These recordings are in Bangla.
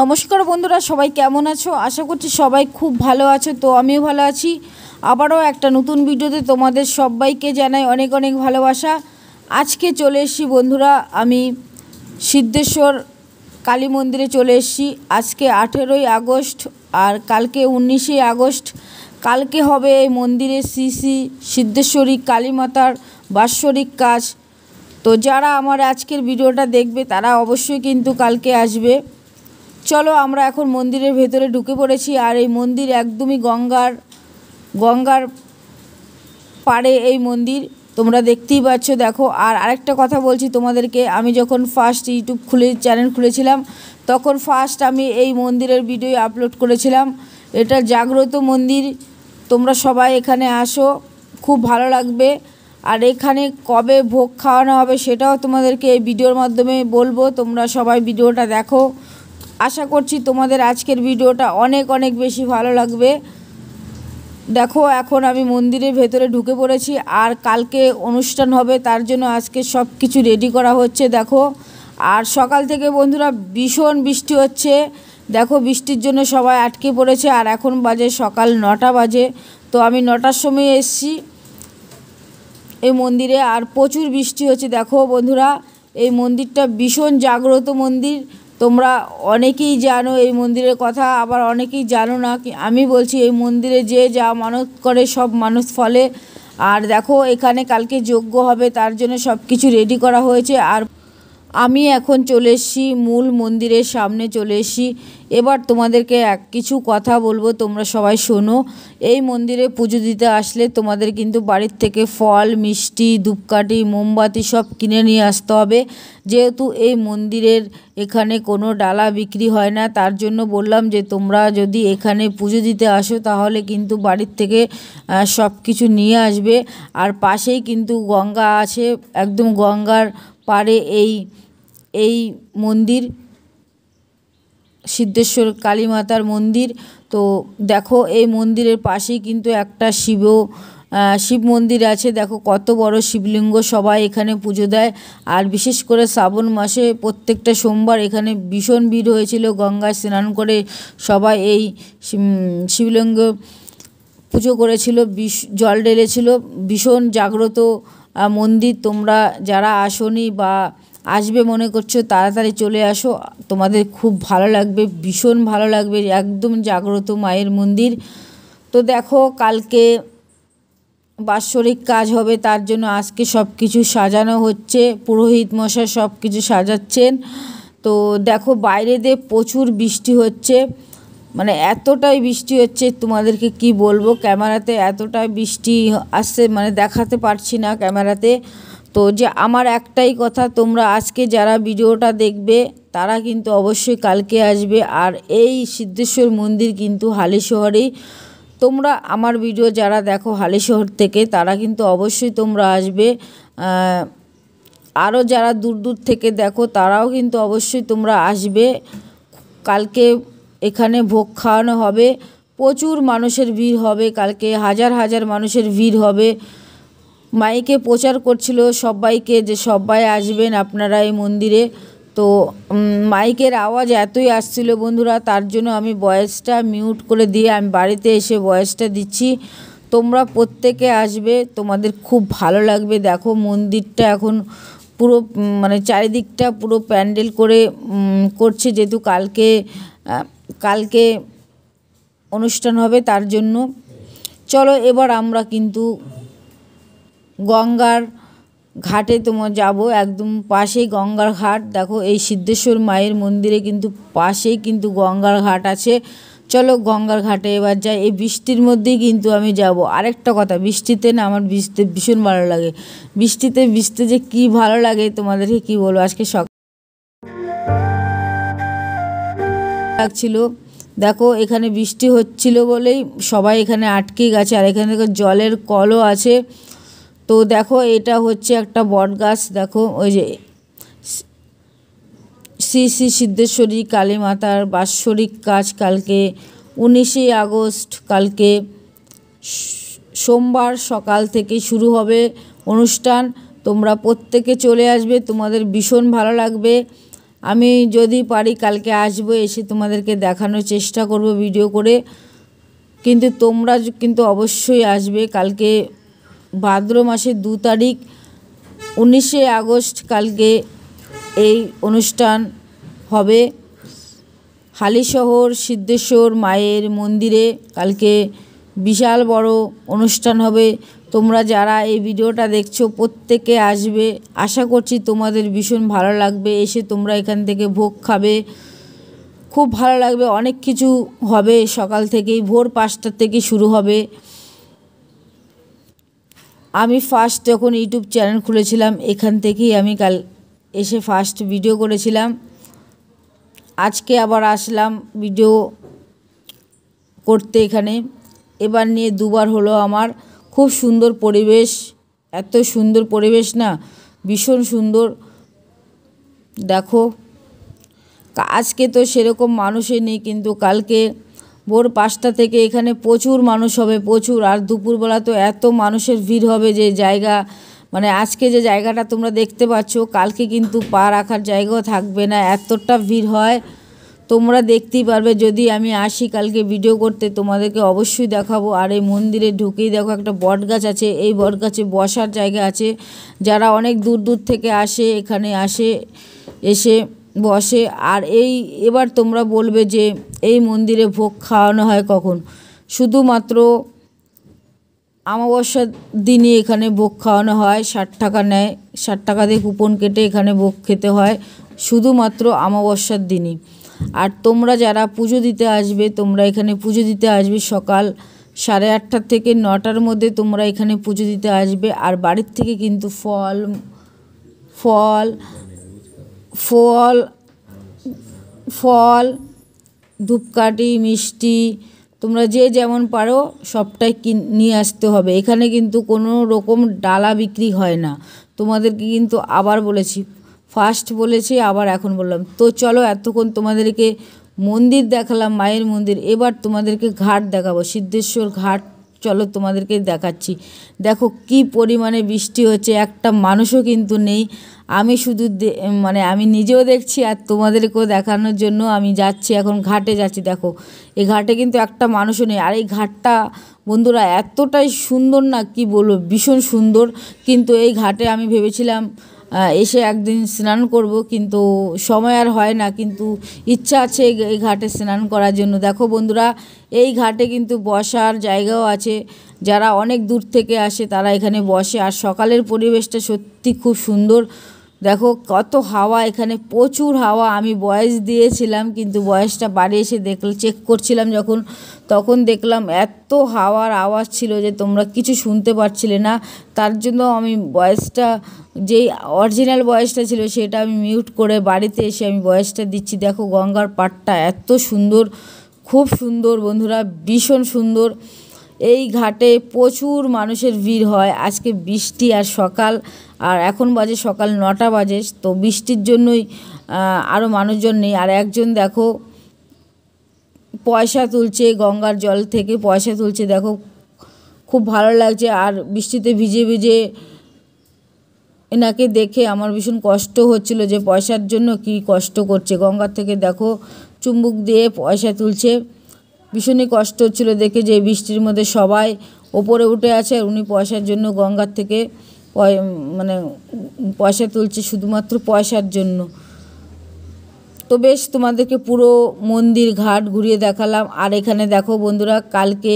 নমস্কার বন্ধুরা, সবাই কেমন আছো? আশা করছি সবাই খুব ভালো আছো। তো আমিও ভালো আছি। আবারও একটা নতুন ভিডিওতে তোমাদের সবাইকে জানাই অনেক অনেক ভালোবাসা। আজকে চলে এসেছি বন্ধুরা, আমি সিদ্ধেশ্বর কালী মন্দিরে চলে এসেছি। আজকে 18ই আগস্ট আর কালকে 19শে আগস্ট। কালকে হবে এই মন্দিরে শ্রী শ্রী সিদ্ধেশ্বরী কালী মাতার বাৎসরিক কাজ। তো যারা আমার আজকের ভিডিওটা দেখবে তারা অবশ্যই কিন্তু কালকে আসবে। চলো আমরা এখন মন্দিরের ভেতরে ঢুকে পড়েছি। আর এই মন্দির একদমই গঙ্গার পাড়ে এই মন্দির, তোমরা দেখতেই পাচ্ছ। দেখো, আর আরেকটা কথা বলছি তোমাদেরকে, আমি যখন ফার্স্ট ইউটিউব চ্যানেল খুলেছিলাম তখন ফার্স্ট আমি এই মন্দিরের ভিডিও আপলোড করেছিলাম। এটা জাগ্রত মন্দির, তোমরা সবাই এখানে আসো, খুব ভালো লাগবে। আর এখানে কবে ভোগ খাওয়ানো হবে সেটাও তোমাদেরকে এই ভিডিওর মাধ্যমে বলবো। তোমরা সবাই ভিডিওটা দেখো, আশা করছি তোমাদের আজকের ভিডিওটা অনেক অনেক বেশি ভালো লাগবে। দেখো, এখন আমি মন্দিরের ভেতরে ঢুকে পড়েছি। আর কালকে অনুষ্ঠান হবে, তার জন্য আজকে সব কিছু রেডি করা হচ্ছে। দেখো, আর সকাল থেকে বন্ধুরা ভীষণ বৃষ্টি হচ্ছে। দেখো, বৃষ্টির জন্য সবাই আটকে পড়েছে। আর এখন বাজে সকাল 9টা বাজে। তো আমি 9টার সময় এসেছি এই মন্দিরে, আর প্রচুর বৃষ্টি হচ্ছে। দেখো বন্ধুরা, এই মন্দিরটা ভীষণ জাগ্রত মন্দির। তোমরা অনেকেই জানো এই মন্দিরের কথা, আবার অনেকেই জানো না। আমি বলছি, এই মন্দিরে যে যা মানত করে সব মানত ফলে। আর দেখো, এখানে কালকে যজ্ঞ হবে, তার জন্য সব কিছু রেডি করা হয়েছে। আর আমি এখন চলে এসেছি মূল মন্দিরের সামনে চলে এসেছি। এবার তোমাদেরকে কিছু কথা বলবো, তোমরা সবাই শোনো। এই মন্দিরে পুজো দিতে আসলে তোমাদের কিন্তু বাড়ির থেকে ফল, মিষ্টি, ধূপকাঠি, মোমবাতি সব কিনে নিয়ে আসতে হবে। যেহেতু এই মন্দিরের এখানে কোনো ডালা বিক্রি হয় না, তার জন্য বললাম যে তোমরা যদি এখানে পুজো দিতে আসো তাহলে কিন্তু বাড়ির থেকে সব কিছু নিয়ে আসবে। আর পাশেই কিন্তু গঙ্গা আছে, একদম গঙ্গার পাড়ে এই মন্দির, সিদ্ধেশ্বর কালী মাতার মন্দির। তো দেখো, এই মন্দিরের পাশেই কিন্তু একটা শিব মন্দির আছে। দেখো কত বড় শিবলিঙ্গ, সবাই এখানে পুজো দেয়। আর বিশেষ করে শ্রাবণ মাসে প্রত্যেকটা সোমবার এখানে ভীষণ ভিড় হয়েছিল। গঙ্গায় স্নান করে সবাই এই শিবলিঙ্গ পুজো করেছিল, জল ঢেলেছিল। ভীষণ জাগ্রত মন্দির। তোমরা যারা আসোনি বা আসবে মনে করছো তাড়াতাড়ি চলে আসো, তোমাদের খুব ভালো লাগবে, ভীষণ ভালো লাগবে। একদম জাগ্রত মায়ের মন্দির। তো দেখো, কালকে বাৎসরিক কাজ হবে, তার জন্য আজকে সব কিছু সাজানো হচ্ছে। পুরোহিত মশাই সব কিছু সাজাচ্ছেন। তো দেখো, বাইরে দিয়ে প্রচুর বৃষ্টি হচ্ছে, মানে এতটাই বৃষ্টি হচ্ছে তোমাদেরকে কি বলবো। ক্যামেরাতে এতটাই বৃষ্টি আসছে, মানে দেখাতে পারছি না ক্যামেরাতে। তো যে আমার একটাই কথা, তোমরা আজকে যারা ভিডিওটা দেখবে তারা কিন্তু অবশ্যই কালকে আসবে। আর এই সিদ্ধেশ্বর মন্দির কিন্তু হালিশহরেই। তোমরা আমার ভিডিও যারা দেখো হালিশহর থেকে, তারা কিন্তু অবশ্যই তোমরা আসবে। আরও যারা দূর দূর থেকে দেখো তারাও কিন্তু অবশ্যই তোমরা আসবে। কালকে এখানে ভোগ খাওয়ানো হবে, প্রচুর মানুষের ভিড় হবে কালকে, হাজার হাজার মানুষের ভিড় হবে। মাইকে প্রচার করছিল সবাইকে যে সবাই আসবেন আপনারা এই মন্দিরে। তো মাইকের আওয়াজ এতই আসছিল বন্ধুরা, তার জন্য আমি ভয়েসটা মিউট করে দিয়ে আমি বাড়িতে এসে ভয়েসটা দিচ্ছি। তোমরা প্রত্যেকে আসবে, তোমাদের খুব ভালো লাগবে। দেখো, মন্দিরটা এখন পুরো মানে চারিদিকটা পুরো প্যান্ডেল করছে, যেহেতু কালকে অনুষ্ঠান হবে তার জন্য। চলো এবার আমরা কিন্তু গঙ্গার ঘাটে যাব, একদম পাশেই গঙ্গার ঘাট। দেখো, এই সিদ্ধেশ্বর মায়ের মন্দিরে কিন্তু পাশেই কিন্তু গঙ্গার ঘাট আছে। চলো গঙ্গার ঘাটে এবার যাই। এই বৃষ্টির মধ্যেই কিন্তু আমি যাব। আরেকটা কথা, বৃষ্টিতে না আমার ভিজতে ভীষণ ভালো লাগে। ভিজতে যে কি ভালো লাগে তোমাদেরকে কি বলবো। আজকে সকাল লাগছিল, দেখো এখানে বৃষ্টি হচ্ছিল বলেই সবাই এখানে আটকে গেছে। আর এখানে জলের কলও আছে। তো দেখো, এটা হচ্ছে একটা বট গাছ। দেখো, ওই যে শ্রী শ্রী সিদ্ধেশ্বরী কালী মাতার বাৎসরিক কাজ কালকে 19শে আগস্ট, কালকে সোমবার সকাল থেকে শুরু হবে অনুষ্ঠান। তোমরা প্রত্যেকে চলে আসবে, তোমাদের ভীষণ ভালো লাগবে। আমি যদি পারি কালকে আসবো, এসে তোমাদেরকে দেখানোর চেষ্টা করব ভিডিও করে। কিন্তু তোমরা কিন্তু অবশ্যই আসবে। কালকে ভাদ্র মাসের 2 তারিখ 19শে আগস্ট কালকে এই অনুষ্ঠান হবে হালিশহর সিদ্ধেশ্বর মায়ের মন্দিরে। কালকে বিশাল বড় অনুষ্ঠান হবে। তোমরা যারা এই ভিডিওটা দেখছো প্রত্যেকে আসবে। আশা করছি তোমাদের ভীষণ ভালো লাগবে। এসে তোমরা এখান থেকে ভোগ খাবে, খুব ভালো লাগবে। অনেক কিছু হবে সকাল থেকেই, ভোর 5টার থেকে শুরু হবে। আমি ফার্স্ট যখন ইউটিউব চ্যানেল খুলেছিলাম এখান থেকেই আমি কাল এসে ফার্স্ট ভিডিও করেছিলাম। আজকে আবার আসলাম ভিডিও করতে এখানে। এবার নিয়ে 2বার হলো আমার। খুব সুন্দর পরিবেশ, এত সুন্দর পরিবেশ না, ভীষণ সুন্দর। দেখো আজকে তো সেরকম মানুষই নেই, কিন্তু কালকে ভোর 5টা থেকে এখানে প্রচুর মানুষ হবে, প্রচুর। আর দুপুরবেলা তো এত মানুষের ভিড় হবে যে জায়গা, মানে আজকে যে জায়গাটা তোমরা দেখতে পাচ্ছ কালকে কিন্তু পা রাখার জায়গাও থাকবে না, এতটা ভিড় হয়। তোমরা দেখতেই পারবে যদি আমি আসি কালকে ভিডিও করতে, তোমাদেরকে অবশ্যই দেখাবো। আর এই মন্দিরে ঢুকেই দেখো একটা বট গাছ আছে, এই বট গাছে বসার জায়গা আছে। যারা অনেক দূর দূর থেকে আসে এখানে এসে বসে। আর এবার তোমরা বলবে যে এই মন্দিরে ভোগ খাওয়ানো হয় কখন? শুধুমাত্র অমাবস্যার দিনই এখানে ভোগ খাওয়ানো হয়। 60 টাকা নেয়, 60 টাকা দিয়ে কুপন কেটে এখানে ভোগ খেতে হয়, শুধুমাত্র অমাবস্যার দিনই। আর তোমরা যারা পুজো দিতে আসবে, তোমরা এখানে পুজো দিতে আসবে সকাল 8:30 থেকে 9টার মধ্যে তোমরা এখানে পুজো দিতে আসবে। আর বাড়ির থেকে কিন্তু ফল ফল ফল ধূপকাঠি, মিষ্টি তোমরা যে যেমন পারো সবটাই নিয়ে আসতে হবে। এখানে কিন্তু কোনো রকম ডালা বিক্রি হয় না। তোমাদেরকে কিন্তু আবার বলেছি, ফার্স্ট বলেছি আবার এখন বললাম। তো চলো, এতক্ষণ তোমাদেরকে মন্দির দেখালাম, মায়ের মন্দির। এবার তোমাদেরকে ঘাট দেখাবো, সিদ্ধেশ্বর ঘাট। চলো তোমাদেরকে দেখাচ্ছি। দেখো কি পরিমাণে বৃষ্টি হচ্ছে, একটা মানুষও কিন্তু নেই। আমি শুধু মানে আমি নিজেও দেখছি আর তোমাদেরকেও দেখানোর জন্য আমি যাচ্ছি, এখন ঘাটে যাচ্ছি। দেখো এই ঘাটে কিন্তু একটা মানুষও নেই। আর এই ঘাটটা বন্ধুরা এতটাই সুন্দর না, কি বলবো, ভীষণ সুন্দর। কিন্তু এই ঘাটে আমি ভেবেছিলাম এসে একদিন স্নান করব, কিন্তু সময় আর হয় না। কিন্তু ইচ্ছা আছে এই ঘাটে স্নান করার জন্য। দেখো বন্ধুরা, এই ঘাটে কিন্তু বসার জায়গাও আছে। যারা অনেক দূর থেকে আসে তারা এখানে বসে। আর সকালের পরিবেশটা সত্যি খুব সুন্দর। দেখো কত হাওয়া, এখানে প্রচুর হাওয়া। আমি ভয়েস দিয়েছিলাম, কিন্তু ভয়েসটা বাড়ি এসে চেক করছিলাম যখন, তখন দেখলাম এত হাওয়ার আওয়াজ ছিল যে তোমরা কিছু শুনতে পাচ্ছিলে না। তার জন্য আমি ভয়েসটা, যেই অরিজিনাল ভয়েসটা ছিল সেটা আমি মিউট করে বাড়িতে এসে আমি ভয়েসটা দিচ্ছি। দেখো গঙ্গার পাড়টা এত সুন্দর, খুব সুন্দর বন্ধুরা, ভীষণ সুন্দর। এই ঘাটে প্রচুর মানুষের ভিড় হয়। আজকে বৃষ্টি আর সকাল, আর এখন বাজে সকাল 9টা বাজে, তো বৃষ্টির জন্যই আরও মানুষজন নেই। আর একজন দেখো পয়সা তুলছে, গঙ্গার জল থেকে পয়সা তুলছে। দেখো খুব ভালো লাগছে। আর বৃষ্টিতে ভিজে ভিজে এনাকে দেখে আমার ভীষণ কষ্ট হচ্ছিল যে পয়সার জন্য কি কষ্ট করছে। গঙ্গার থেকে দেখো চুম্বুক দিয়ে পয়সা তুলছে, ভীষণই কষ্ট হচ্ছিল দেখে যে বৃষ্টির মধ্যে সবাই ওপরে উঠে আছে আর উনি পয়সার জন্য গঙ্গার থেকে মানে পয়সা তুলছে, শুধুমাত্র পয়সার জন্য। তো বেশ, তোমাদেরকে পুরো মন্দির ঘাট ঘুরিয়ে দেখালাম। আর এখানে দেখো বন্ধুরা, কালকে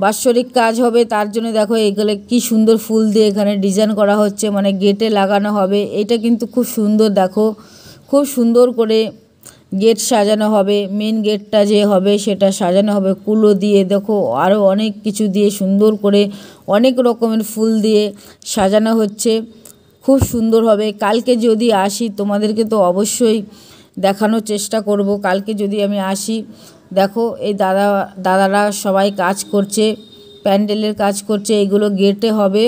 বাৎসরিক কাজ হবে, তার জন্য দেখো এগুলো কি সুন্দর ফুল দিয়ে এখানে ডিজাইন করা হচ্ছে, মানে গেটে লাগানো হবে। এটা কিন্তু খুব সুন্দর, দেখো খুব সুন্দর করে গেট সাজানো হবে। মেন গেটটা যে হবে সেটা সাজানো হবে কুলো দিয়ে। দেখো আরও অনেক কিছু দিয়ে সুন্দর করে অনেক রকমের ফুল দিয়ে সাজানো হচ্ছে, খুব সুন্দর হবে। কালকে যদি আসি তোমাদেরকে তো অবশ্যই দেখানোর চেষ্টা করব। কালকে যদি আমি আসি, দেখো এই দাদারা সবাই কাজ করছে, প্যান্ডেলের কাজ করছে, এইগুলো গেটে হবে।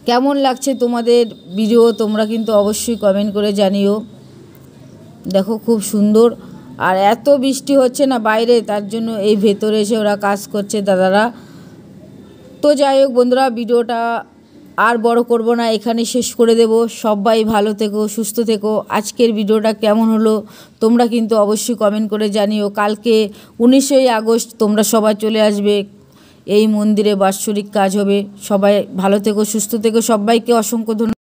কেমন লাগছে তোমাদের ভিডিও তোমরা কিন্তু অবশ্যই কমেন্ট করে জানিও। দেখো খুব সুন্দর। আর এত বৃষ্টি হচ্ছে না বাইরে, তার জন্য এই ভেতরে এসে ওরা কাজ করছে দাদারা। তো যাই হোক বন্ধুরা, ভিডিওটা আর বড় করব না, এখানে শেষ করে দেব। সবাই ভালো থেকো, সুস্থ থেকো। আজকের ভিডিওটা কেমন হলো তোমরা কিন্তু অবশ্যই কমেন্ট করে জানিও। কালকে 19শে আগস্ট তোমরা সবাই চলে আসবে, এই মন্দিরে বাৎসরিক কাজ হবে। সবাই ভালো থেকো, সুস্থ থেকো। সবাইকে অসংখ্য ধন্যবাদ।